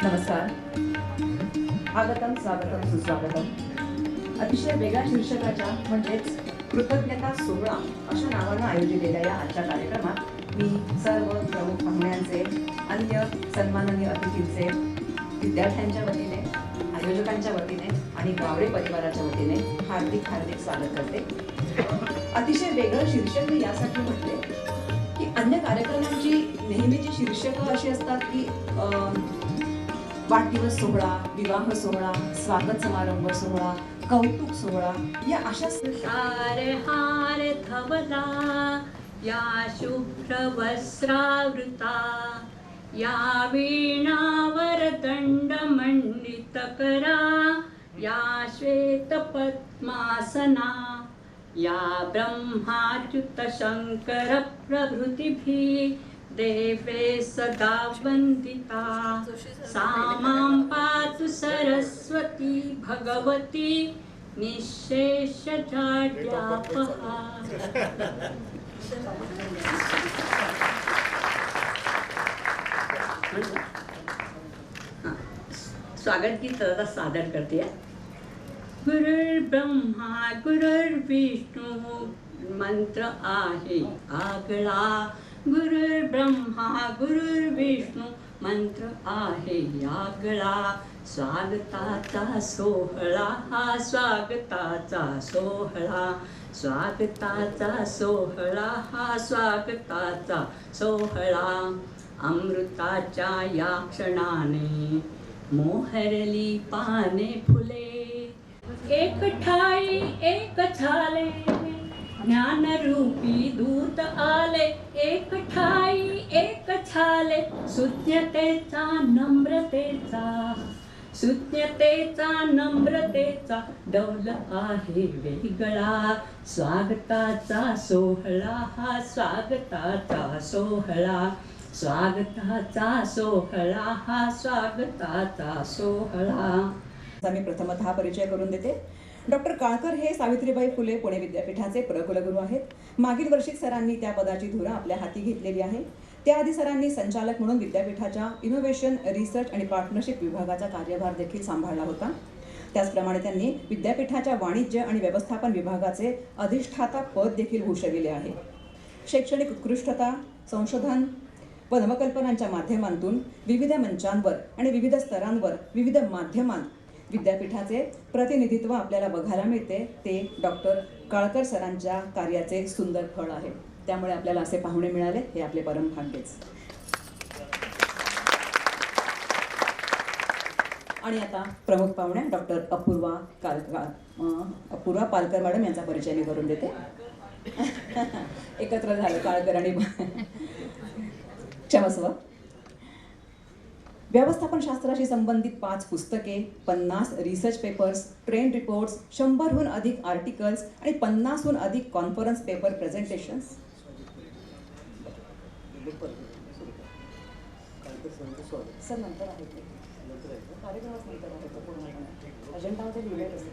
नमस्कार. आगतम स्वागतम सुस्वागतम. अतिशय वेगळ्या शीर्षकाच्या म्हणजेच कृतज्ञता सोहळा अशा नावानं आयोजिलेल्या या आजच्या कार्यक्रमात मी सर्व प्रमुख पाहुण्यांचे, अन्य सन्माननीय अतिथींचे, विद्यार्थ्यांच्या वतीने, आयोजकांच्या वतीने आणि गावडे परिवाराच्या वतीने हार्दिक हार्दिक स्वागत करते. अतिशय वेगळं शीर्षक मी यासाठी म्हटले की अन्य कार्यक्रमांची नेहमीची शीर्षकं अशी असतात की वाढदिवस सोहळा, विवाह सोहळा, स्वागत समारंभ सोहळा, कौतुक सोहळा या अशा हार हार धवला या शुभ्र वस्त्रावृता या वीणावर दंड मंडित करा या श्वेत पद्मासना या ब्रह्माच्युत शंकर प्रभृतिभिः देवे सदा वंदिता सा मां पातु सरस्वती भगवती निःशेष जाड्यापहा. स्वागत गीत सादर करते. गुरुर्ब्रह्मा गुरुर्विष्णू मंत्र आहे आगळा. गुरुर्ब्रह्मा गुरुर्विष्णू मंत्र आहे आगळा. स्वागताचा सोहळा हा स्वागताचा सोहळा. स्वागताचा सोहळा हा स्वागताचा सोहळा. अमृताच्या या क्षणाने मोहरली पाने फुले. एक ठाई एक झाले ज्ञानरूपी दूत आले. एक ठाई एक झाले सुज्ञतेचा नम्रतेचा. सुज्ञतेचा नम्रतेचा डौल आहे वेगळा. स्वागताचा सोहळा हा स्वागताचा सोहळा. स्वागताचा सोहळा हा स्वागताचा सोहळा. मी प्रथमतः परिचय करून देते. डॉक्टर काळकर हे सावित्रीबाई फुले पुणे विद्यापीठाचे प्रकुलगुरू आहेत. मागील वर्षी सरांनी त्या पदाची धुरा आपल्या हाती घेतलेली आहे. त्याआधी सरांनी संचालक म्हणून विद्यापीठाच्या इनोव्हेशन, रिसर्च आणि पार्टनरशिप विभागाचा कार्यभार देखील सांभाळला होता. त्याचप्रमाणे त्यांनी विद्यापीठाच्या वाणिज्य आणि व्यवस्थापन विभागाचे अधिष्ठाता पद देखील भूषविले आहे. शैक्षणिक उत्कृष्टता, संशोधन व नवकल्पनांच्या माध्यमातून विविध मंचांवर आणि विविध स्तरांवर विविध माध्यमांत विद्यापीठाचे प्रतिनिधित्व आपल्याला बघायला मिळते. ते डॉक्टर काळकर सरांच्या कार्याचे सुंदर फळ आहे. त्यामुळे आपल्याला असे पाहुणे मिळाले हे आपले परम भाग्यच. आणि आता प्रमुख पाहुण्या डॉक्टर अपूर्वा पालकर मॅडम यांचा परिचय मी करून देते. एकत्र झालं काळकर आणि क्षमस्व. व्यवस्थापन शास्त्राशी संबंधित 5 पुस्तके, 50 रिसर्च पेपर्स, ट्रेंड रिपोर्ट्स, 100हून अधिक आर्टिकल्स आणि 50हून अधिक कॉन्फरन्स पेपर प्रेझेंटेशन्स. सर नंतर आहे ते कार्यक्रमाच नंतर आहे तो पूर्णपणे अजेंडामध्ये लिहिलेलं असेल.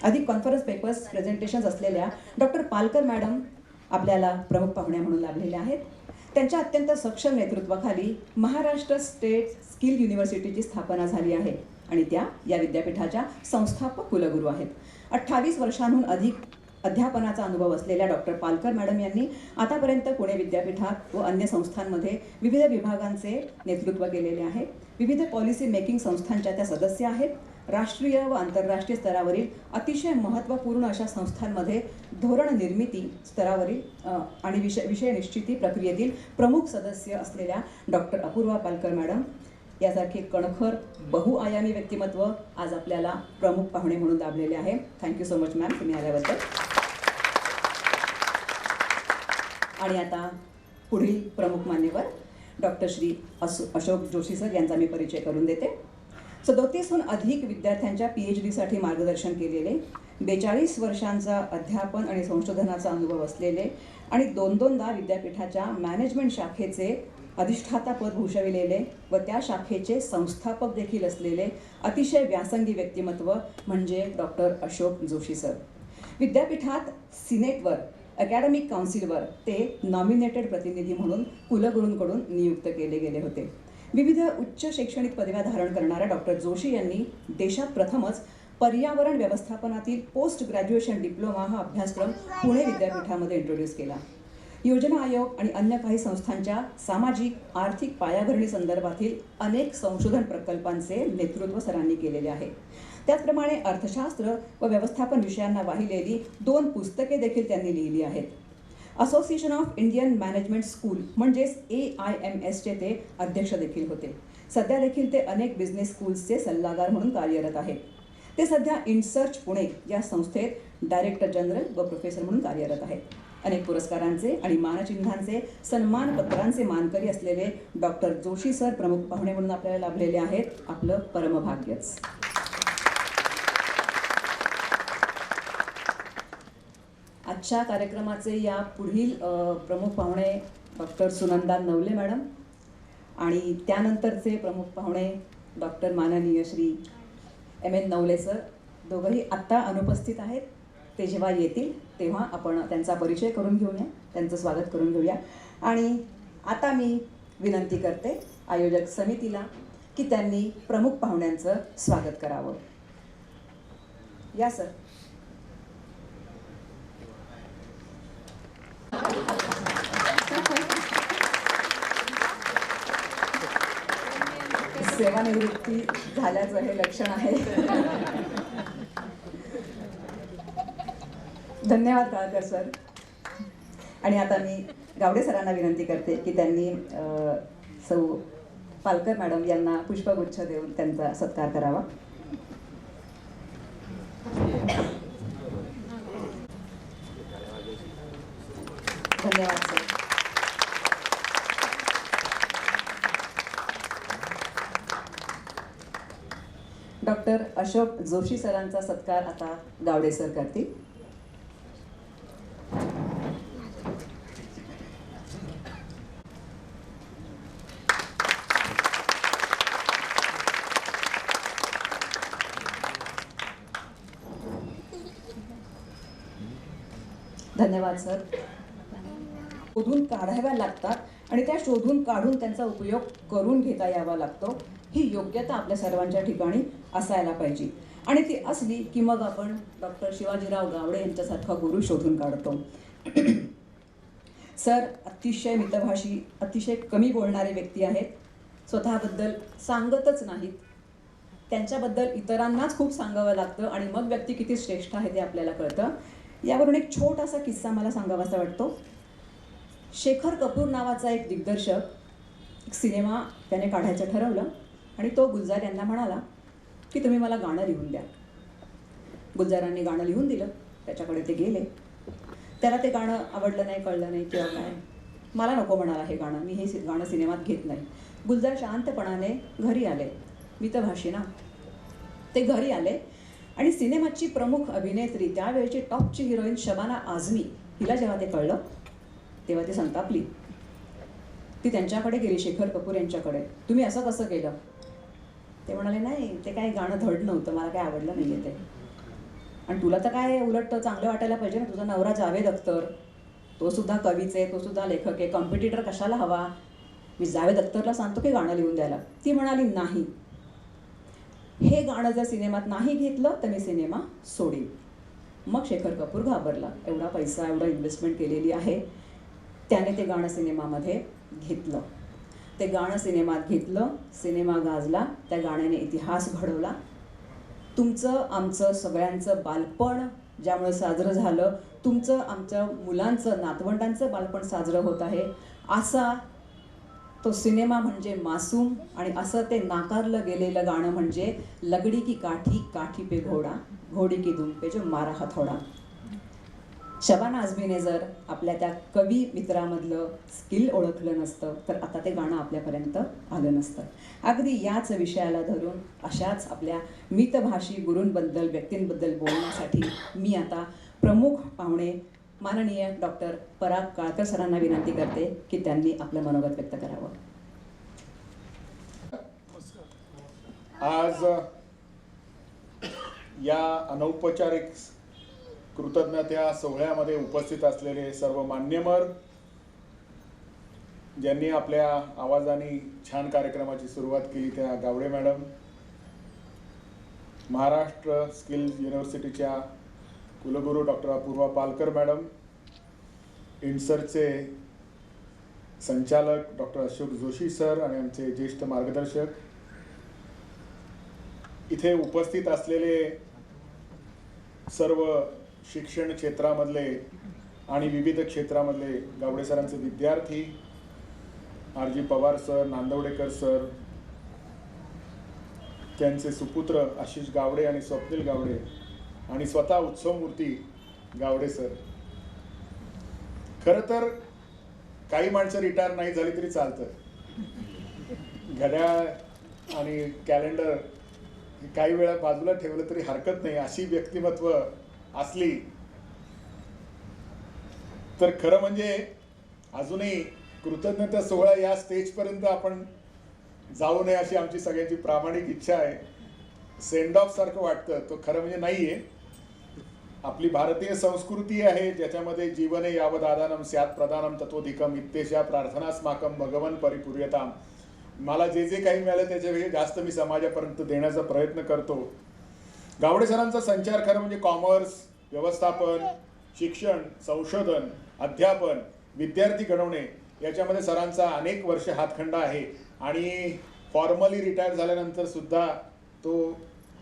अधिक कॉन्फरन्स पेपर्स प्रेझेंटेशन्स असलेल्या डॉक्टर पालकर मॅडम आपल्याला प्रमुख पाहुण्या म्हणून लाभलेल्या आहेत. त्यांच्या अत्यंत सक्षम नेतृत्वाखाली महाराष्ट्र स्टेट स्किल युनिव्हर्सिटीची स्थापना झाली आहे आणि त्या या विद्यापीठाच्या संस्थापक कुलगुरू आहेत. 28 वर्षांहून अधिक अध्यापनाचा अनुभव असलेल्या डॉक्टर पालकर मॅडम यांनी आतापर्यंत पुणे विद्यापीठात व अन्य संस्थांमध्ये विविध विभागांचे नेतृत्व केलेले आहे. विविध पॉलिसी मेकिंग संस्थांच्या त्या सदस्य आहेत. राष्ट्रीय व आंतरराष्ट्रीय स्तरावरील अतिशय महत्त्वपूर्ण अशा संस्थांमध्ये धोरण निर्मिती स्तरावरील आणि विषय निश्चिती प्रक्रियेतील प्रमुख सदस्य असलेल्या डॉक्टर अपूर्वा पालकर मॅडम यासारखे कणखर बहुआयामी व्यक्तिमत्व आज आपल्याला प्रमुख पाहुणे म्हणून लाभलेले आहे. थँक्यू सो मच मॅम तुम्ही आल्याबद्दल. आणि आता पुढील प्रमुख मान्यवर डॉक्टर श्री अशोक जोशी सर यांचा मी परिचय करून देते. 37हून अधिक विद्यार्थ्यांच्या PhDसाठी मार्गदर्शन केलेले, 42 वर्षांचा अध्यापन आणि संशोधनाचा अनुभव असलेले आणि 2-2दा विद्यापीठाच्या मॅनेजमेंट शाखेचे अधिष्ठाता पद भूषविलेले व त्या शाखेचे संस्थापक देखील असलेले अतिशय व्यासंगी व्यक्तिमत्व म्हणजे डॉक्टर अशोक जोशी सर. विद्यापीठात सिनेटवर अकॅडमिक काउन्सिलवर ते नॉमिनेटेड प्रतिनिधी म्हणून कुलगुरूंकडून नियुक्त केले गेले होते. विविध उच्च शैक्षणिक पदव्या धारण करणाऱ्या डॉक्टर जोशी यांनी देशात प्रथमच पर्यावरण व्यवस्थापनातील पोस्ट ग्रॅज्युएशन डिप्लोमा हा अभ्यासक्रम पुणे विद्यापीठामध्ये इंट्रोड्यूस केला. योजना आयोग आणि अन्य काही संस्थांच्या सामाजिक आर्थिक पायाभरणी संदर्भातील अनेक संशोधन प्रकल्पांचे नेतृत्व सरांनी केलेले आहे. त्याचप्रमाणे अर्थशास्त्र व व्यवस्थापन विषयांना वाहिलेली 2 पुस्तके देखील त्यांनी लिहिली आहेत. Association of Indian management school म्हणजेच AIMSचे ते अध्यक्ष देखील होते. सध्या देखील ते अनेक बिझनेस स्कूल्सचे सल्लागार म्हणून कार्यरत आहेत. ते सध्या इनसर्च पुणे या संस्थेत डायरेक्टर जनरल व प्रोफेसर म्हणून कार्यरत आहेत. अनेक पुरस्कारांचे आणि मानचिन्हांचे सन्मानपत्रांचे मानकरी असलेले डॉक्टर जोशी सर प्रमुख पाहुणे म्हणून आपल्याला लाभलेले आहेत. आपलं परमभाग्यच. आजच्या कार्यक्रमाचे या पुढील प्रमुख पाहुणे डॉक्टर सुनंदा नवले मॅडम आणि त्यानंतरचे प्रमुख पाहुणे डॉक्टर माननीय श्री MN नवले सर. दोघंही आत्ता अनुपस्थित आहेत. ते जेव्हा येतील तेव्हा आपण त्यांचा परिचय करून घेऊया, त्यांचं स्वागत करून घेऊया. आणि आता मी विनंती करते आयोजक समितीला की त्यांनी प्रमुख पाहुण्यांचं स्वागत करावं. या सर. सेवानिवृत्ती झाल्याचं हे लक्षण आहे. धन्यवाद काळकर सर. आणि आता मी गावडे सरांना विनंती करते की त्यांनी सौ पालकर मॅडम यांना पुष्पगुच्छ देऊन त्यांचा सत्कार करावा. धन्यवाद सर. डॉक्टर अशोक जोशी सरांचा सत्कार आता गावडे सर करतील. धन्यवाद सर. शोधून काढाव्या लागतात आणि त्या शोधून काढून त्यांचा उपयोग करून घेता यावा लागतो. ही योग्यता आपल्या सर्वांच्या ठिकाणी असायला पाहिजे आणि ती असली की मग आपण डॉक्टर शिवाजीराव गावडे यांच्यासारखा गुरु शोधून काढतो. सर अतिशय मितभाषी, अतिशय कमी बोलणारे व्यक्ती आहेत. स्वतःबद्दल सांगतच नाहीत, त्यांच्याबद्दल इतरांनाच खूप सांगावं लागतं आणि मग व्यक्ती किती श्रेष्ठ आहे ते आपल्याला कळतं. यावरून एक छोटासा किस्सा मला सांगावासा वाटतो. शेखर कपूर नावाचा एक दिग्दर्शक एक सिनेमा त्याने काढायचं ठरवलं आणि तो गुलजार यांना म्हणाला की तुम्ही मला गाणं लिहून द्या. गुलजारांनी गाणं लिहून दिलं. त्याच्याकडे ते गेले. त्याला ते गाणं आवडलं नाही, कळलं नाही किंवा काय. मला नको म्हणाला हे गाणं, मी हे गाणं सिनेमात घेत नाही. गुलजार शांतपणाने घरी आले. मितभाषी ना. ते घरी आले आणि सिनेमाची प्रमुख अभिनेत्री, त्यावेळची टॉपची हिरोईन शबाना आझमी, हिला जेव्हा ते कळलं तेव्हा ती संतापली. ती त्यांच्याकडे गेली, शेखर कपूर यांच्याकडे. तुम्ही असं कसं केलं? ते म्हणाले नाही, ते काय गाणं धड नव्हतं, मला काय आवडलं नाही आहे ते. आणि तुला तर काय उलट चांगलं वाटायला पाहिजे ना. तुझा नवरा जावेद अख्तर, तो सुद्धा कवीच आहे, तो सुद्धा लेखक आहे. कॉम्पिटिटर कशाला हवा? मी जावेद अख्तरला सांगतो की गाणं लिहून द्यायला. ती म्हणाली नाही, हे गाणं जर सिनेमात नाही घेतलं तर मी सिनेमा सोडीन. मग शेखर कपूर घाबरला. एवढा पैसा, एवढं इन्व्हेस्टमेंट केलेली आहे. त्याने ते गाणं सिनेमामध्ये घेतलं. ते गाणं सिनेमात घेतलं. सिनेमा गाजला. त्या गाण्याने इतिहास घडवला. तुमचं आमचं सगळ्यांचं बालपण ज्यामुळे साजरं झालं, तुमचं आमच्या मुलांचं, नातवंडांचं बालपण साजरं होत आहे. असा तो सिनेमा म्हणजे मासूम आणि असं ते नाकारलं गेलेलं गाणं म्हणजे लगडी की काठी, काठी पे घोडा, घोडी की दुम पे जो मारा हथोडा. शबाना आझमीने जर आपल्या त्या कवी मित्रामधलं स्किल ओळखलं नसतं तर आता ते गाणं आपल्यापर्यंत आलं नसतं. अगदी याच विषयाला धरून अशाच आपल्या मितभाषी गुरूंबद्दल, व्यक्तींबद्दल बोलण्यासाठी मी आता प्रमुख पाहुणे माननीय डॉक्टर पराग काळकर सरांना विनंती करते की त्यांनी आपलं मनोगत व्यक्त करावं. आज या अनौपचारिक कृतज्ञता सोहळ्यामध्ये उपस्थित असलेले सर्व मान्यवर, ज्यांनी आपल्या आवाजाने छान कार्यक्रमाची सुरुवात केली त्या गावडे मॅडम, महाराष्ट्र स्किल युनिव्हर्सिटीच्या कुलगुरू डॉक्टर अपूर्वा पालकर मॅडम, इन्सरचे संचालक डॉक्टर अशोक जोशी सर आणि आमचे ज्येष्ठ मार्गदर्शक, इथे उपस्थित असलेले सर्व शिक्षण क्षेत्रामधले आणि विविध क्षेत्रामधले गावडे सरांचे विद्यार्थी, R G Pawar sir, Nandwadekar sir, त्यांचे सुपुत्र आशिष गावडे आणि स्वप्नील गावडे आणि स्वतः उत्सवमूर्ती गावडे सर. खरं तर काही माणसं रिटायर नाही झाली तरी चालतं. घड्याळ आणि कॅलेंडर काही वेळा बाजूला ठेवलं तरी हरकत नाही, अशी व्यक्तिमत्व असली तर खरं म्हणजे अजूनही कृतज्ञता सोहळा या स्टेजपर्यंत आपण जाऊ नये अशी आमची सगळ्यांची प्रामाणिक इच्छा आहे. सेंड ऑफ सारखं वाटतं, तो खरं म्हणजे नाही आहे. आपली भारतीय संस्कृती आहे ज्याच्यामध्ये जीवने यावदादानम स्यात् प्रदानम तत्वधिकम इत्येषा प्रार्थनास्माकम भगवन परिपूर्यताम. मला जे जे काही मिळालं त्याच्यापेक्षा जास्त मी समाजापर्यंत देण्याचा प्रयत्न करतो. गावडे सरांचा संचार खरं म्हणजे कॉमर्स, व्यवस्थापन, शिक्षण, संशोधन, अध्यापन, विद्यार्थी घडवणे याच्यामध्ये सरांचा अनेक वर्ष हातखंडा आहे आणि फॉर्मली रिटायर झाल्यानंतर सुद्धा तो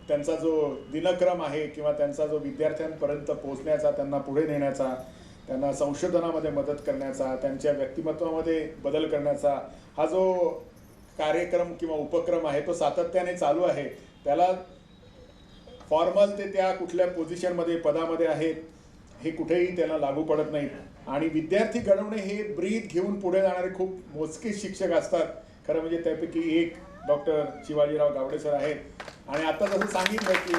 त्यांचा जो दिनक्रम आहे किंवा त्यांचा जो विद्यार्थ्यांपर्यंत पोहोचण्याचा, त्यांना पुढे नेण्याचा, त्यांना संशोधनामध्ये मदत करण्याचा, त्यांच्या व्यक्तिमत्वामध्ये बदल करण्याचा हा जो कार्यक्रम किंवा उपक्रम आहे तो सातत्याने चालू आहे. त्याला फॉर्मल ते त्या कुठल्या पोझिशनमध्ये पदामध्ये आहेत हे कुठेही त्याला लागू पडत नाही. आणि विद्यार्थी घडवणे हे ब्रीथ घेऊन पुढे जाणारे खूप मोजके शिक्षक असतात. खरं म्हणजे त्यापैकी एक डॉक्टर शिवाजीराव गावडे सर आहेत. आणि आता जसं सांगितलं की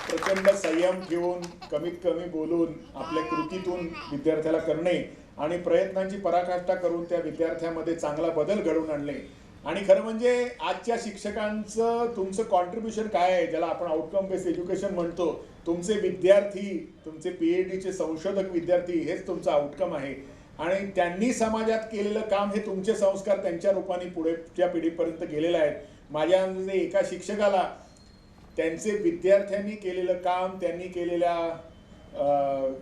प्रचंड संयम घेऊन, कमीत कमी बोलून, आपल्या कृतीतून विद्यार्थ्याला करणे आणि प्रयत्नांची पराकाष्ठा करून त्या विद्यार्थ्यामध्ये चांगला बदल घडवून आणणे. आणि खरं म्हणजे आजच्या शिक्षकांचं तुमचं कॉन्ट्रीब्युशन काय आहे, ज्याला आपण आउटकम बेस्ड एज्युकेशन म्हणतो. तुमचे विद्यार्थी, तुमचे PhDचे संशोधक विद्यार्थी हेच तुमचं आउटकम आहे. आणि त्यांनी समाजात केलेलं काम हे तुमचे संस्कार त्यांच्या रूपाने पुढच्या पिढीपर्यंत गेलेले आहेत. माझ्या अंदाजे एका शिक्षकाला त्यांचे विद्यार्थ्यांनी केलेलं काम, त्यांनी केलेल्या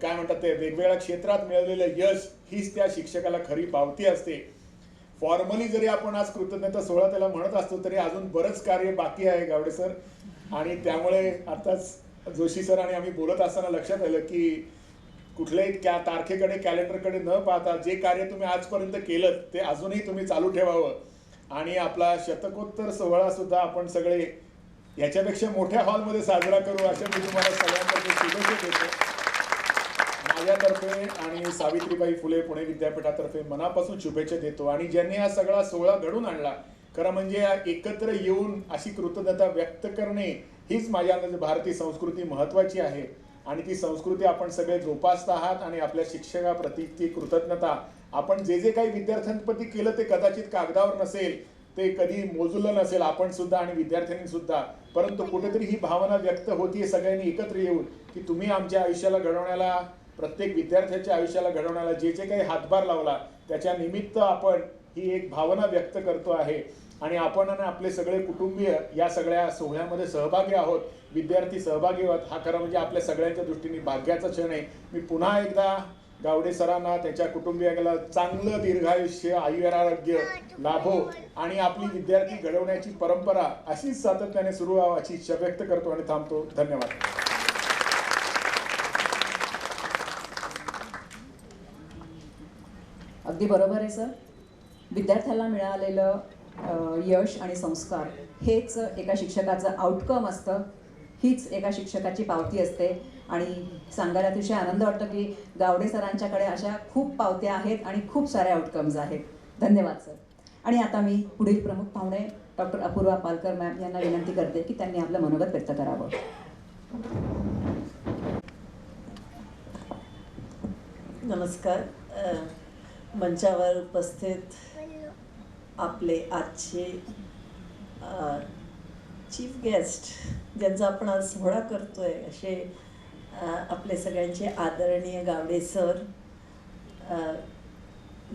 काय म्हणतात ते वेगवेगळ्या क्षेत्रात मिळवलेलं यश हीच त्या शिक्षकाला खरी पावती असते. फॉर्मली जरी आपण आज कृतज्ञता सोहळा त्याला म्हणत असतो तरी अजून बरंच कार्य बाकी आहे गावडे सर. आणि त्यामुळे आताच जोशी सर आणि आम्ही बोलत असताना लक्षात आलं की कुठल्याही तारखेकडे, कॅलेंडरकडे न पाहता जे कार्य तुम्ही आजपर्यंत केलं ते अजूनही तुम्ही चालू ठेवावं. आणि आपला शतकोत्तर सोहळा सुद्धा आपण सगळे ह्याच्यापेक्षा मोठ्या हॉलमध्ये साजरा करू अशा मी तुम्हाला सगळ्यांतर्फे शुभेच्छा देतो. माझ्यातर्फे आणि सावित्रीबाई फुले पुणे विद्यापीठातर्फे मनापासून शुभेच्छा देतो. आणि ज्यांनी हा सगळा सोहळा घडून आणला, खरं म्हणजे एकत्र येऊन अशी कृतज्ञता व्यक्त करणे हीच माझ्या अंदाजे भारतीय संस्कृती महत्त्वाची आहे. आणि ती संस्कृती आपण सगळे जोपासत आहात. आणि आपल्या शिक्षकाप्रती ती कृतज्ञता आपण जे जे काही विद्यार्थ्यांप्रती केलं ते कदाचित कागदावर नसेल, ते कधी मोजलं नसेल आपण सुद्धा आणि विद्यार्थ्यांनी सुद्धा, परंतु कुठेतरी ही भावना व्यक्त होतीये सगळ्यांनी एकत्र येऊन की तुम्ही आमच्या आयुष्याला घडवण्याला, प्रत्येक विद्यार्थ्याच्या आयुष्याला घडवण्याला जे जे काही हातभार लावला त्याच्या निमित्त आपण ही एक भावना व्यक्त करतो आहे. आणि आपण आणि आपले सगळे कुटुंबीय या सगळ्या सोहळ्यामध्ये सहभागी आहोत, विद्यार्थी सहभागी आहोत. हा खरं म्हणजे आपल्या सगळ्यांच्या दृष्टीने भाग्याचा क्षण आहे. मी पुन्हा एकदा गावडे सरांना, त्याच्या कुटुंबियाला चांगलं दीर्घायुष्य, आयुरारोग्य लाभो आणि आपली विद्यार्थी घडवण्याची परंपरा अशीच सातत्याने सुरू व्हावी अशी इच्छा व्यक्त करतो आणि थांबतो. धन्यवाद. अगदी बरोबर आहे सर. विद्यार्थ्याला मिळालेलं यश आणि संस्कार हेच एका शिक्षकाचं आउटकम असतं, हीच एका शिक्षकाची पावती असते. आणि सांगायला अतिशय आनंद वाटतो की गावडे सरांच्याकडे अशा खूप पावत्या आहेत आणि खूप सारे आउटकम्स आहेत. धन्यवाद सर. आणि आता मी पुढील प्रमुख पाहुणे डॉक्टर अपूर्वा पालकर मॅम यांना विनंती करते की त्यांनी आपलं मनोगत व्यक्त करावं. नमस्कार. मंचावर उपस्थित आपले आजचे चीफ गेस्ट ज्यांचा आपण आज सोहळा करतोय असे आपले सगळ्यांचे आदरणीय गावडे सर,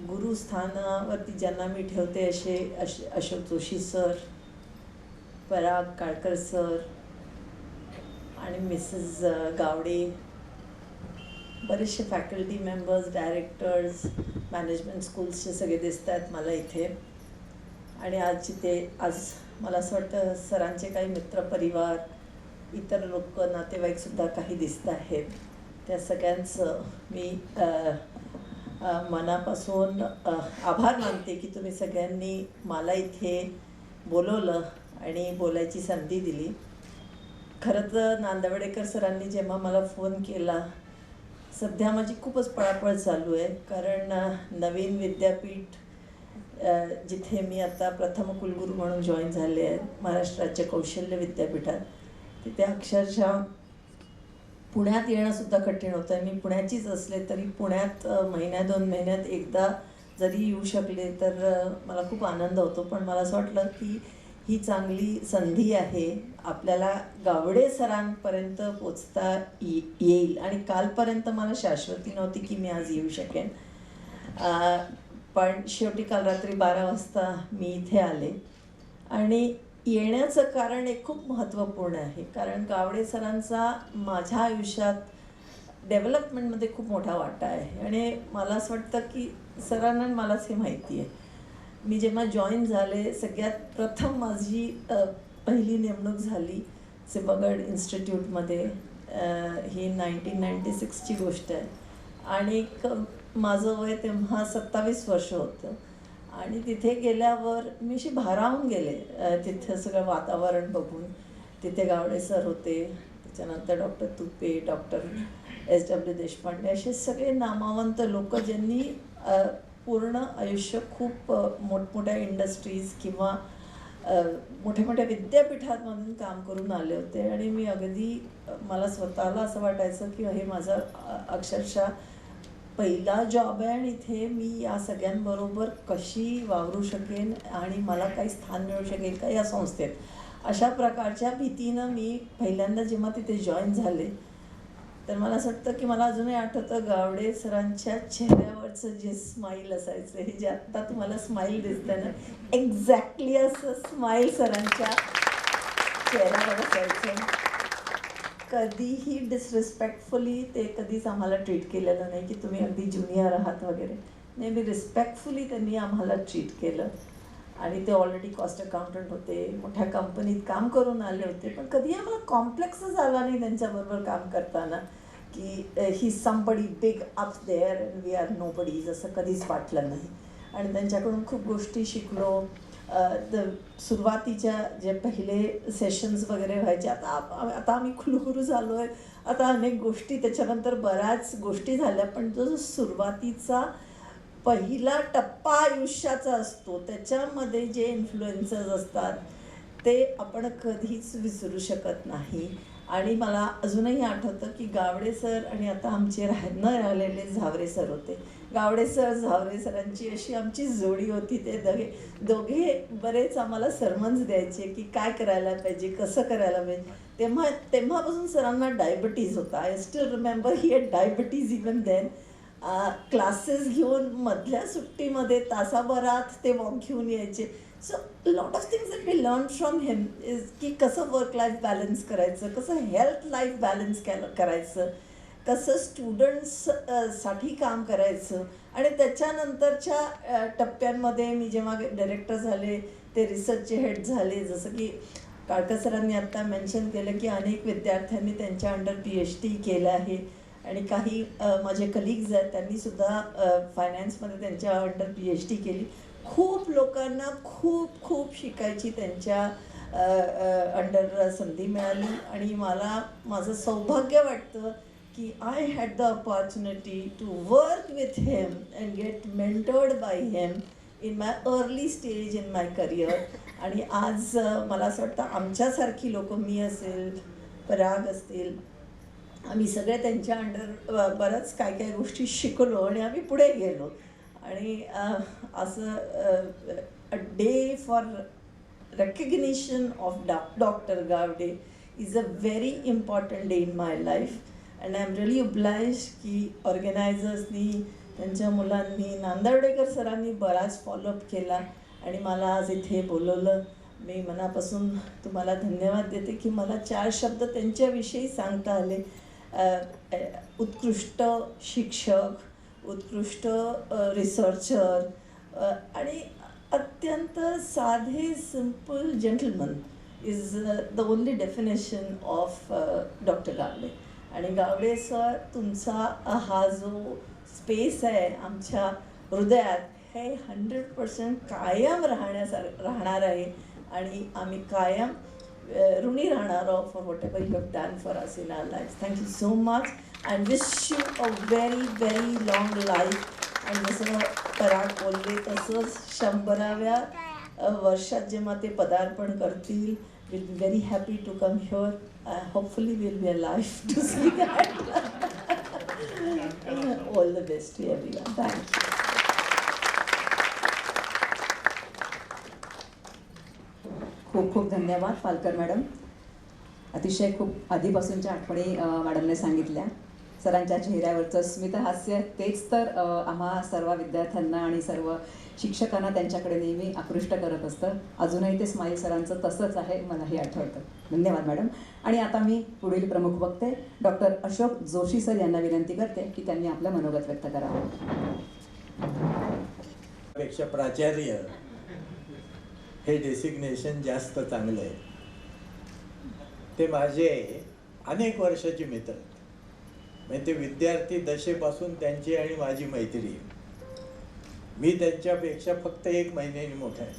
गुरुस्थानावरती ज्यांना मी ठेवते असे अशोक जोशी सर, पराग काळकर सर आणि मिसेस गावडे, बरेचसे फॅकल्टी मेंबर्स, डायरेक्टर्स, मॅनेजमेंट स्कूल्सचे सगळे दिसत आहेत मला इथे. आणि आज मला असं वाटतं सरांचे काही मित्रपरिवार, इतर लोक, नातेवाईकसुद्धा काही दिसत आहेत. त्या सगळ्यांचं मी मनापासून आभार मानते की तुम्ही सगळ्यांनी मला इथे बोलवलं आणि बोलायची संधी दिली. खरं तर नांदवडेकर सरांनी जेव्हा मला फोन केला, सध्या माझी खूपच पळापळ चालू आहे, कारण नवीन विद्यापीठ जिथे मी आता प्रथम कुलगुरू म्हणून जॉईन झाले आहे, महाराष्ट्र राज्य कौशल्य विद्यापीठात, तिथे अक्षरशः पुण्यात येणंसुद्धा कठीण होतं आहे. मी पुण्याचीच असले तरी पुण्यात महिन्या 2 महिन्यात एकदा जरी येऊ शकले तर मला खूप आनंद होतो. पण मला असं वाटलं की ही चांगली संधी आहे, आपल्याला गावडे सरांपर्यंत पोचता येईल. आणि कालपर्यंत मला शाश्वती नव्हती की मी आज येऊ शकेन, पण शेवटी काल रात्री 12 वाजता मी इथे आले. आणि येण्याचं कारण एक खूप महत्त्वपूर्ण आहे, कारण गावडे सरांचा माझ्या आयुष्यात डेव्हलपमेंटमध्ये खूप मोठा वाटा आहे. आणि मला असं वाटतं की सरांना मलाच हे माहिती आहे. मी जेव्हा जॉईन झाले, सगळ्यात प्रथम माझी पहिली नेमणूक झाली सिंहगड इन्स्टिट्यूटमध्ये. ही 1996ची गोष्ट आहे. आणि माझं वय तेव्हा 27 वर्ष होतं. आणि तिथे गेल्यावर मी अशी भारावून गेले तिथं सगळं वातावरण बघून. तिथे गावडे सर होते, त्याच्यानंतर doctor Tupe, doctor SW Deshpande, असे सगळे नामवंत लोक ज्यांनी पूर्ण आयुष्य खूप मोठमोठ्या इंडस्ट्रीज किंवा मोठ्या मोठ्या विद्यापीठांमधून काम करून आले होते. आणि मी अगदी मला स्वतःला असं वाटायचं की हे माझं अक्षरशः पहिला जॉब आहे आणि इथे मी या सगळ्यांबरोबर कशी वावरू शकेन आणि मला काही स्थान मिळू शकेल का या संस्थेत, अशा प्रकारच्या भीतीनं मी पहिल्यांदा जेव्हा तिथे जॉईन झाले, तर मला असं वाटतं की मला अजूनही आठवतं गावडे सरांच्या चेहऱ्यावरचं जे स्माईल असायचं, हे जे आत्ता तुम्हाला स्माईल दिसतं ना, एक्झॅक्टली असं स्माईल सरांच्या चेहऱ्यावर असायचं. कधीही डिसरिस्पेक्टफुली ते कधीच आम्हाला ट्रीट केलेलं नाही की तुम्ही अगदी ज्युनियर आहात वगैरे. नेहमी रिस्पेक्टफुली त्यांनी आम्हाला ट्रीट केलं. आणि ते ऑलरेडी कॉस्ट अकाउंटंट होते, मोठ्या कंपनीत काम करून आले होते, पण कधी आम्हाला कॉम्प्लेक्सच आला नाही त्यांच्याबरोबर काम करताना की he somebody big up there and we are nobodies, असं कधीच वाटलं नाही. आणि त्यांच्याकडून खूप गोष्टी शिकलो. सुरुवातीच्या जे पहिले सेशन्स वगैरे व्हायचे, आता आम्ही कुलगुरू झालो आहे, आता अनेक गोष्टी, त्याच्यानंतर बऱ्याच गोष्टी झाल्या, पण जो सुरुवातीचा पहिला टप्पा आयुष्याचा असतो त्याच्यामध्ये जे इन्फ्लुएन्सर्स असतात ते आपण कधीच विसरू शकत नाही. आणि मला अजूनही आठवतं की गावडे सर आणि आता आमचे न राहिलेले झावरे सर होते. गावडे सर झावरे सरांची अशी आमची जोडी होती. ते दोघे बरेच आम्हाला सरमन्स द्यायचे की काय करायला पाहिजे, कसं करायला पाहिजे. तेव्हापासून सरांना डायबिटीज होता. I still remember he had diabetes even then. Classes घेऊन मधल्या सुट्टीमध्ये तासाभरात ते वॉक घेऊन यायचे. So lot of things that we learn from him is की कसं वर्क लाईफ बॅलन्स करायचं, कसं हेल्थ लाईफ बॅलन्स करायचं, कसं स्टुडंट्स साठी काम करायचं. आणि त्याच्यानंतरच्या टप्प्यांमध्ये मी जेव्हा डायरेक्टर झाले, ते रिसर्चचे हेड झाले. जसं की काळकर सरांनी आत्ता मेन्शन केलं की अनेक विद्यार्थ्यांनी त्यांच्या अंडर PhD केलं आहे. आणि काही माझे कलिग्ज आहेत त्यांनीसुद्धा फायनान्समध्ये त्यांच्या अंडर PhD केली. खूप लोकांना खूप शिकायची त्यांच्या अंडर संधी मिळाली. आणि मला माझं सौभाग्य वाटतं की I had the opportunity to work with him and get mentored by him in my early stage in my career. आणि आज मला असं वाटतं आमच्यासारखी लोक, मी असेल, पराग असतील, आम्ही सगळे त्यांच्या अंडर बऱ्याच काय काय गोष्टी शिकलो आणि आम्ही पुढे गेलो. आणि असं a day for recognition of Dr. Gavde is a very important day in my life. And I am really oblige की ऑर्गनायझर्सनी, त्यांच्या मुलांनी, नांदर्डेकर सरांनी बराच फॉलोअप केला आणि मला आज इथे बोलवलं. मी मनापासून तुम्हाला धन्यवाद देते की मला 4 शब्द त्यांच्याविषयी सांगता आले. उत्कृष्ट शिक्षक, उत्कृष्ट रिसर्चर आणि अत्यंत साधे simple gentleman is the only definition of doctor Gawade. आणि गावडे सर, तुमचा हा जो स्पेस आहे आमच्या हृदयात, हे 100% कायम राहणार आहे आणि आम्ही कायम ऋणी राहणार आहोत for whatever you have done for us in our life. Thank you so much and wish you a very very long life. आणि जसं पराग बोलले तसंच 100व्या वर्षात जेव्हा ते पदार्पण करतील, will be very happy to come here. Hopefully will be alive to see that. All the best to everyone. Thank you. खूप खूप धन्यवाद पालकर मॅडम. अतिशय खूप आधीपासूनच्या आठवणी मॅडमने सांगितल्या. सरांच्या चेहऱ्यावरचं स्मितहास्य तेच तर आम्हा सर्व विद्यार्थ्यांना आणि सर्व शिक्षकांना त्यांच्याकडे नेहमी आकृष्ट करत असतं. अजूनही ते स्माईल सरांचं तसंच आहे, मलाही आठवतं. धन्यवाद मॅडम. आणि आता मी पुढील प्रमुख वक्ते डॉक्टर अशोक जोशी सर यांना विनंती करते की त्यांनी आपलं मनोगत व्यक्त करावं. पेक्षा प्राचार्य हे डेसिग्नेशन जास्त चांगलं आहे. ते माझे अनेक वर्षाचे मित्र, म्हणजे ते विद्यार्थी दशेपासून त्यांची आणि माझी मैत्री. मी त्यांच्यापेक्षा फक्त 1 महिन्याने मोठा आहे,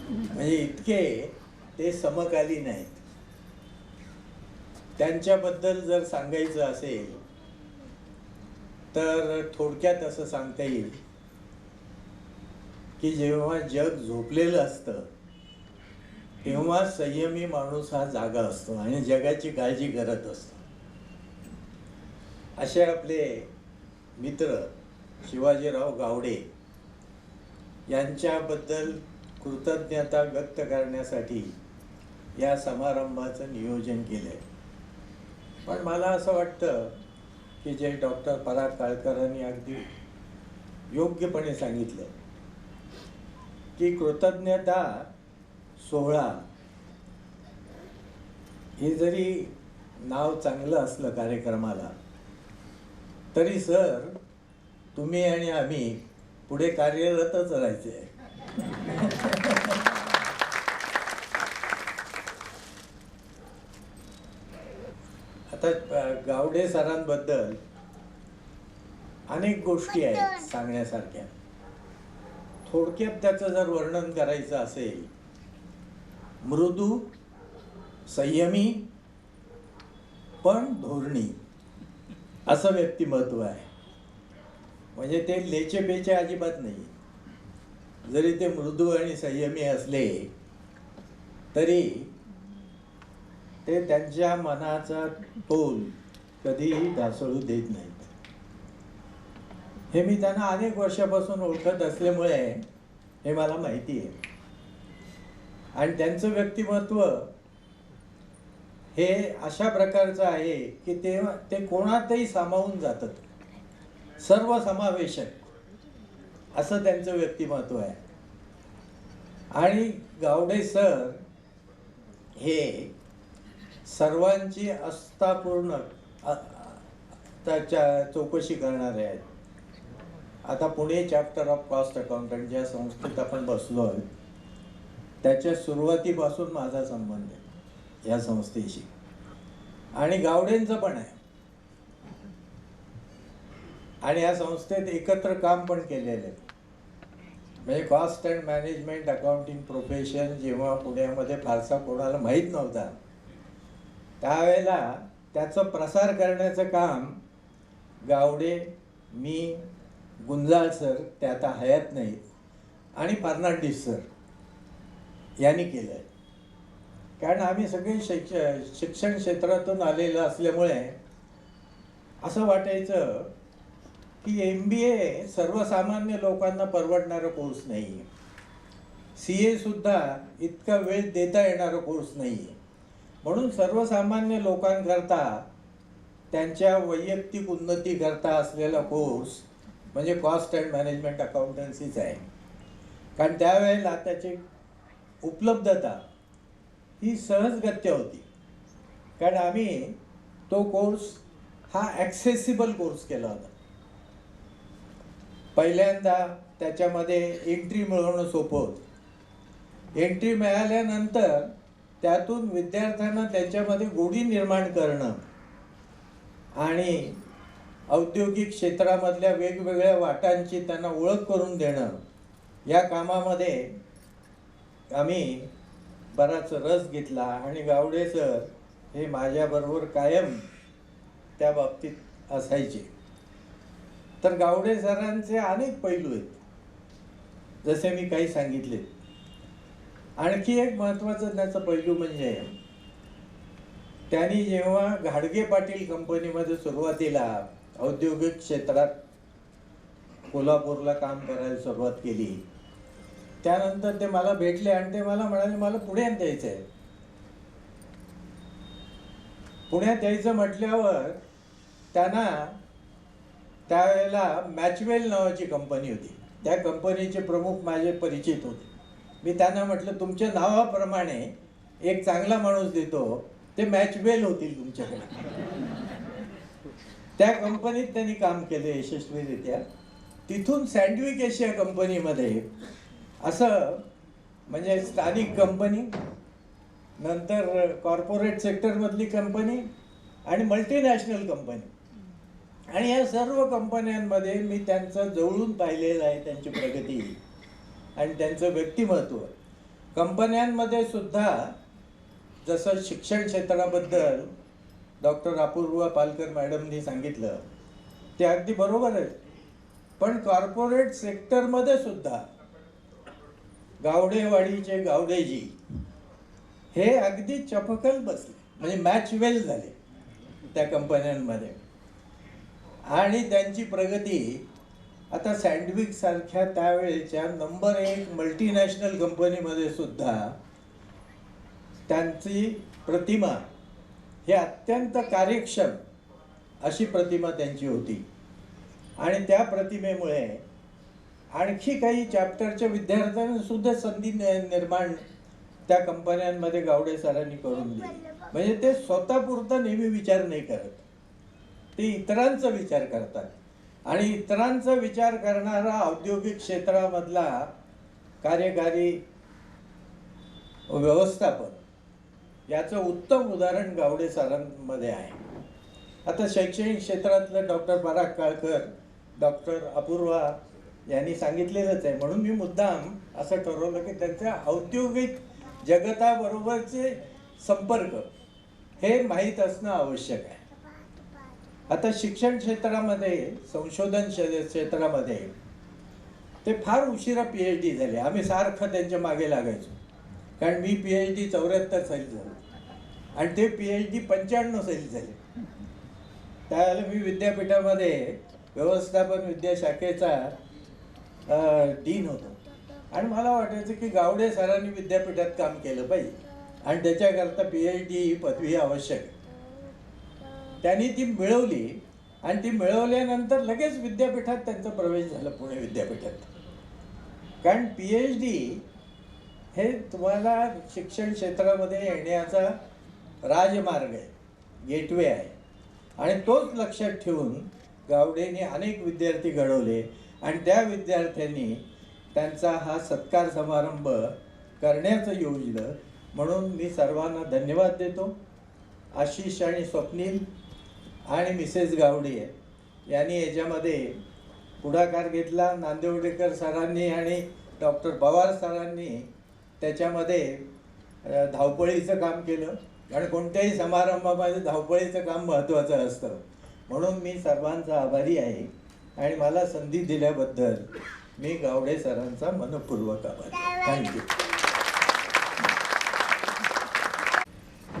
म्हणजे इतके ते समकालीन आहेत. त्यांच्याबद्दल जर सांगायचं असेल तर थोडक्यात असं सांगता येईल की जेव्हा जग झोपलेलं असतं तेव्हा संयमी माणूस हा जागा असतो आणि जगाची काळजी करत असतो. असे आपले मित्र शिवाजीराव गावडे यांच्याबद्दल कृतज्ञता व्यक्त करण्यासाठी या समारंभाचं नियोजन केलं आहे. पण मला असं वाटतं की जे डॉक्टर पराग काळकरांनी अगदी योग्यपणे सांगितलं की कृतज्ञता सोहळा हे जरी नाव चांगलं असलं कार्यक्रमाला, तरी सर तुम्ही आणि आम्ही पुढे कार्यरतच राहायचे. आता गावडे सरांबद्दल अनेक गोष्टी आहेत सांगण्यासारख्या. थोडक्यात त्याचं जर वर्णन करायचं असेल, मृदू, संयमी पण धोरणी असं व्यक्तिमत्व आहे. म्हणजे ते लेचेपेचे अजिबात नाही. जरी ते मृदू आणि संयमी असले तरी ते त्यांच्या मनाचा तोल कधीही ढासळू देत नाहीत. हे मी त्यांना अनेक वर्षापासून ओळखत असल्यामुळे हे मला माहिती आहे. आणि त्यांचं व्यक्तिमत्व हे अशा प्रकारचं आहे की ते कोणातही सामावून जातात, सर्वसमावेशक असं त्यांचं व्यक्तिमत्व आहे. आणि गावडे सर हे सर्वांची आस्थापूर्ण त्याच्या चौकशी करणारे आहेत. आता Pune chapter of cost accountant ज्या संस्थेत आपण बसलो आहे, त्याच्या सुरुवातीपासून माझा संबंध आहे या संस्थेशी, आणि गावडेंचं पण आहे. आणि या संस्थेत एकत्र काम पण केलेलं आहे. म्हणजे cost and management accounting profession जेव्हा पुण्यामध्ये फारसा कोणाला माहीत नव्हता, त्यावेळेला त्याचं प्रसार करण्याचं काम गावडे, मी, गुंजाळ सर, ते आता हयात नाहीत, आणि फर्नांडिस सर यांनी केलं आहे. कारण आम्ही सगळे शिक्षण क्षेत्रातून आलेलं असल्यामुळे असं वाटायचं की MBA सर्वसामान्य लोकांना परवडणारा कोर्स नाही आहे, CA सुद्धा इतका वेळ देता येणारा कोर्स नाही आहे. म्हणून सर्वसामान्य लोकांकरता त्यांच्या वैयक्तिक उन्नतीकरता असलेला कोर्स म्हणजे कॉस्ट अँड मॅनेजमेंट अकाउंटन्सीच आहे. कारण त्यावेळेला त्याची उपलब्धता ही सहजगत्य होती. कारण आम्ही तो कोर्स हा ॲक्सेसिबल कोर्स केला होता. पहिल्यांदा त्याच्यामध्ये एंट्री मिळवणं सोपं होतं. एंट्री मिळाल्यानंतर त्यातून विद्यार्थ्यांना त्याच्यामध्ये गोडी निर्माण करणं आणि औद्योगिक क्षेत्रामधल्या वेगवेगळ्या वाटांची त्यांना ओळख करून देणं, या कामामध्ये आम्ही बराच रस घेतला. आणि गावडे सर हे माझ्याबरोबर कायम त्या बाबतीत असायचे. तर गावडे सरांचे अनेक पैलू आहेत, जसे मी काही सांगितले. आणखी एक महत्त्वाचं त्याचा पैलू म्हणजे त्यांनी जेव्हा घाडगे पाटील कंपनीमध्ये सुरुवातीला औद्योगिक क्षेत्रात कोल्हापूरला काम करायला सुरुवात केली, त्यानंतर ते मला भेटले आणि ते मला म्हणाले मला पुण्यात यायचं आहे. पुण्यात यायचं म्हटल्यावर त्यांना त्यावेळेला मॅचवेल नावाची कंपनी होती. त्या कंपनीचे प्रमुख माझे परिचित होते. मी त्यांना म्हटलं तुमच्या नावाप्रमाणे एक चांगला माणूस देतो, ते मॅचवेल होतील तुमच्याकडे. त्या कंपनीत त्यांनी काम केलं यशस्वीरित्या. तिथून सँडविक एशिया कंपनीमध्ये असं म्हणजे स्थानिक कंपनी, नंतर कॉर्पोरेट सेक्टरमधली कंपनी आणि मल्टीनॅशनल कंपनी, आणि या सर्व कंपन्यांमध्ये मी त्यांचं जवळून पाहिलेलं आहे, त्यांची प्रगती आणि त्यांचं व्यक्तिमत्व. कंपन्यांमध्ये सुद्धा जसं शिक्षण क्षेत्राबद्दल डॉक्टर अपूर्वा पालकर मॅडमनी सांगितलं ते अगदी बरोबर आहे. पण कॉर्पोरेट सेक्टरमध्ये सुद्धा गावडेवाडीचे गावडेजी हे अगदी चपकल बसले, म्हणजे मॅच वेल झाले त्या कंपन्यांमध्ये. आणि त्यांची प्रगती आता सँडविक सारख्या त्यावेळेच्या नंबर 1 मल्टीनॅशनल कंपनीमध्ये सुद्धा त्यांची प्रतिमा ही अत्यंत कार्यक्षम अशी प्रतिमा त्यांची होती. आणि त्या प्रतिमेमुळे आणखी काही चॅप्टरच्या विद्यार्थ्यांना सुद्धा संधी निर्माण त्या कंपन्यांमध्ये गावडे सरांनी करून दिली. म्हणजे ते स्वतःपुरता नेहमी विचार नाही करत, ते इतरांचा विचार करतात. आणि इतरांचा विचार करणारा औद्योगिक क्षेत्रामधला कार्यकारी व्यवस्थापन याचं उत्तम उदाहरण गावडे सरांमध्ये आहे. आता शैक्षणिक क्षेत्रातलं डॉक्टर पराग काळकर, डॉक्टर अपूर्वा यांनी सांगितलेलंच आहे. म्हणून मी मुद्दाम असं ठरवलं की त्यांच्या औद्योगिक जगताबरोबरचे संपर्क हे माहीत असणं आवश्यक आहे. आता शिक्षण क्षेत्रामध्ये, संशोधन क्षेत्रामध्ये ते फार उशिरा PhD झाले. आम्ही सारखं त्यांच्या मागे लागायचो. कारण मी PhD 74 साली झालो आणि ते PhD 95 साली झाले. त्यावेळेला मी विद्यापीठामध्ये व्यवस्थापन विद्याशाखेचा डीन होतो. आणि मला वाटायचं की गावडे सरांनी विद्यापीठात काम केलं पाहिजे आणि त्याच्याकरता PhD ही पदवी आवश्यक आहे. त्यांनी ती मिळवली आणि ती मिळवल्यानंतर लगेच विद्यापीठात त्यांचा प्रवेश झाला, पुणे विद्यापीठात. कारण PhD हे तुम्हाला शिक्षण क्षेत्रामध्ये येण्याचा राजमार्ग आहे, गेटवे आहे. आणि तोच लक्षात ठेवून गावडेंनी अनेक विद्यार्थी घडवले आणि त्या विद्यार्थ्यांनी त्यांचा हा सत्कार समारंभ करण्याचं योजलं. म्हणून मी सर्वांना धन्यवाद देतो. आशिष आणि स्वप्नील आणि मिसेस गावडे यांनी याच्यामध्ये पुढाकार घेतला. नांदेवडेकर सरांनी आणि डॉक्टर पवार सरांनी त्याच्यामध्ये धावपळीचं काम केलं. कारण कोणत्याही समारंभामध्ये धावपळीचं काम महत्त्वाचं असतं. म्हणून मी सर्वांचा आभारी आहे आणि मला संधी दिल्याबद्दल मी गावडे सरांचा मनपूर्वक आभारी. थँक्यू.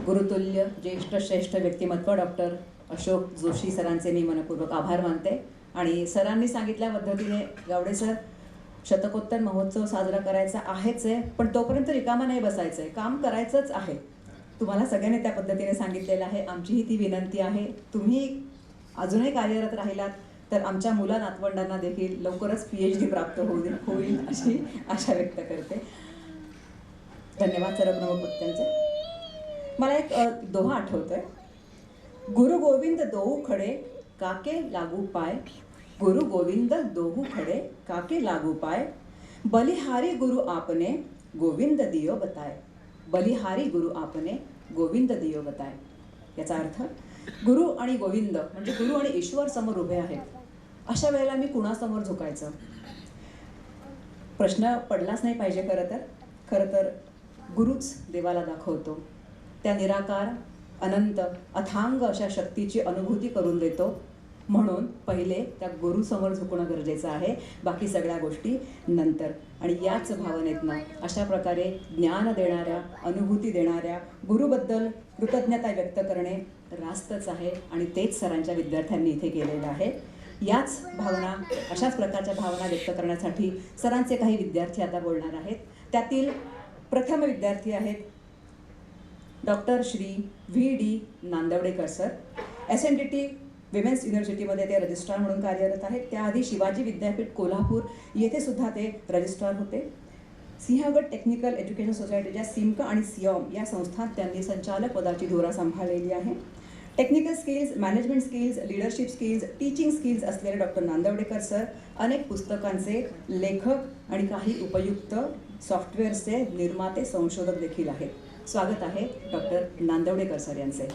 गुरुतुल्य ज्येष्ठ श्रेष्ठ व्यक्तिमत्व डॉक्टर अशोक जोशी सरांचे मी मनपूर्वक आभार मानते. आणि सरांनी सांगितल्या पद्धतीने गावडे सर, शतकोत्तर महोत्सव साजरा करायचा आहेच आहे, पण तोपर्यंत रिकामा नाही बसायचं आहे, काम करायचंच आहे. तुम्हाला सगळ्यांनी त्या पद्धतीने सांगितलेलं आहे. आमचीही ती विनंती आहे, तुम्ही अजूनही कार्यरत राहिलात तर आमच्या मुला नातवंडांना देखील लवकरच PhD प्राप्त होईल अशी आशा व्यक्त करते. धन्यवाद सर्व प्रमुख वक्त्यांचे. मला एक दोहा आठवतोय. गुरु गोविंद दोऊ खडे काके लागू पाय, गुरु गोविंद दोहू खडे काके लागू पाय, बलिहारी गुरु आपने गोविंद दियो बताय, बलिहारी गुरु आपने गोविंद दियो बताय. याचा अर्थ गुरु आणि गोविंद म्हणजे गुरु आणि ईश्वर समोर उभे आहेत. अशा वेळेला मी कुणासमोर झुकायचं? प्रश्न पडलाच नाही पाहिजे. खरं तर गुरुच देवाला दाखवतो. त्या निराकार अनंत अथांग अशा शक्तीची अनुभूती करून देतो. म्हणून पहिले त्या गुरुसमोर झुकणं गरजेचं आहे, बाकी सगळ्या गोष्टी नंतर. आणि याच भावनेतनं अशा प्रकारे ज्ञान देणाऱ्या, अनुभूती देणाऱ्या गुरुबद्दल कृतज्ञता व्यक्त करणे रास्तच आहे. आणि तेच सरांच्या विद्यार्थ्यांनी इथे केलेलं आहे. याच भावना, अशाच प्रकारच्या भावना व्यक्त करण्यासाठी सरांचे काही विद्यार्थी आता बोलणार आहेत. त्यातील प्रथम विद्यार्थी आहेत doctor Shri VD Nandwadekar sir. SNDT women's युनिव्हर्सिटीमध्ये ते रजिस्ट्रार म्हणून कार्यरत आहेत. त्याआधी शिवाजी विद्यापीठ कोल्हापूर येथे सुद्धा ते रजिस्ट्रार होते. सिंहगड टेक्निकल एज्युकेशन सोसायटीच्या सिमका आणि सियॉम या संस्थांत त्यांनी संचालक पदाची धुरा सांभाळलेली आहे. Technical skills, management skills, leadership skills, teaching skills असलेले डॉक्टर नांदवडेकर सर अनेक पुस्तकांचे लेखक आणि काही उपयुक्त सॉफ्टवेअरचे निर्माते, संशोधक देखील आहेत. स्वागत आहे डॉक्टर नांदवडेकर सर यांचे.